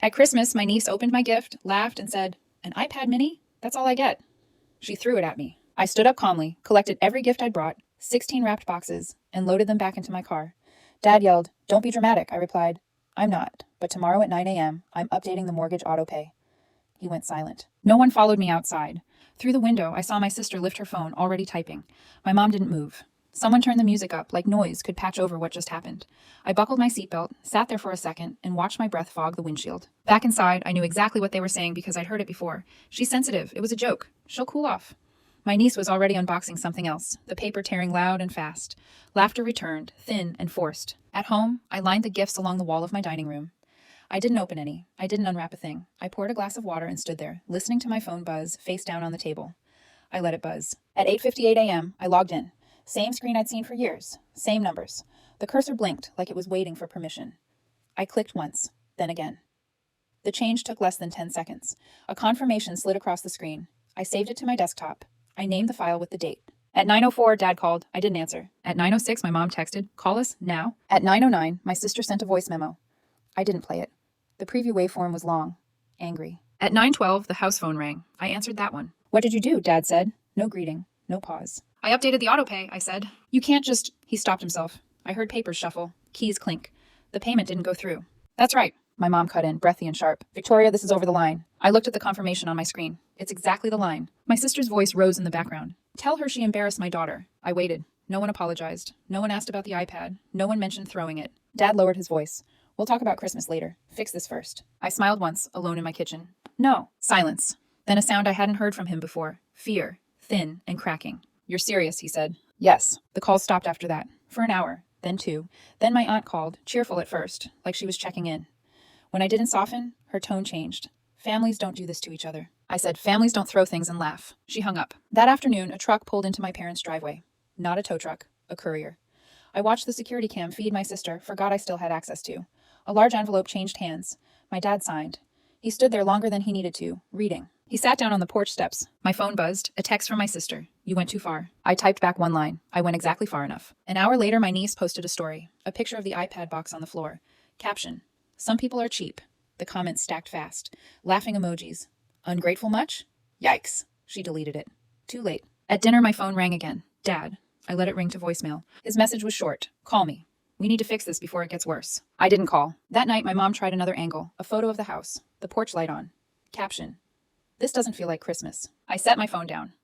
At Christmas, my niece opened my gift, laughed, and said, "An iPad mini? That's all I get." She threw it at me. I stood up calmly, collected every gift I'd brought, 16 wrapped boxes, and loaded them back into my car. Dad yelled, "Don't be dramatic," I replied. "I'm not, but tomorrow at 9 a.m., I'm updating the mortgage auto pay." He went silent. No one followed me outside. Through the window, I saw my sister lift her phone, already typing. My mom didn't move. Someone turned the music up, like noise could patch over what just happened. I buckled my seatbelt, sat there for a second, and watched my breath fog the windshield. Back inside, I knew exactly what they were saying because I'd heard it before. "She's sensitive. It was a joke. She'll cool off." My niece was already unboxing something else, the paper tearing loud and fast. Laughter returned, thin and forced. At home, I lined the gifts along the wall of my dining room. I didn't open any. I didn't unwrap a thing. I poured a glass of water and stood there, listening to my phone buzz, face down on the table. I let it buzz. At 8:58 a.m., I logged in. Same screen I'd seen for years. Same numbers. The cursor blinked like it was waiting for permission. I clicked once, then again. The change took less than 10 seconds. A confirmation slid across the screen. I saved it to my desktop. I named the file with the date. At 9:04, Dad called. I didn't answer. At 9:06, my mom texted, "Call us now." At 9:09, my sister sent a voice memo. I didn't play it. The preview waveform was long, angry. At 9:12, the house phone rang. I answered that one. "What did you do?" Dad said. No greeting, no pause. "I updated the autopay," I said. "You can't just—" He stopped himself. I heard papers shuffle, keys clink. The payment didn't go through. "That's right." My mom cut in, breathy and sharp. "Victoria, this is over the line." I looked at the confirmation on my screen. It's exactly the line. My sister's voice rose in the background. "Tell her she embarrassed my daughter." I waited. No one apologized. No one asked about the iPad. No one mentioned throwing it. Dad lowered his voice. "We'll talk about Christmas later. Fix this first." I smiled once, alone in my kitchen. "No." Silence. Then a sound I hadn't heard from him before. Fear. Thin and cracking. "You're serious," he said. "Yes." The call stopped after that. For an hour. Then two. Then my aunt called, cheerful at first, like she was checking in. When I didn't soften, her tone changed. "Families don't do this to each other." I said, "Families don't throw things and laugh." She hung up. That afternoon, a truck pulled into my parents' driveway. Not a tow truck. A courier. I watched the security cam feed my sister, forgot I still had access to. A large envelope changed hands. My dad signed. He stood there longer than he needed to, reading. He sat down on the porch steps. My phone buzzed. A text from my sister. "You went too far." I typed back one line. I went exactly far enough. An hour later, my niece posted a story. A picture of the iPad box on the floor. Caption: "Some people are cheap." The comments stacked fast. Laughing emojis. "Ungrateful much?" Yikes. She deleted it. Too late. At dinner, my phone rang again. Dad. I let it ring to voicemail. His message was short. "Call me. We need to fix this before it gets worse." I didn't call. That night, my mom tried another angle. A photo of the house. The porch light on. Caption: "This doesn't feel like Christmas." I set my phone down.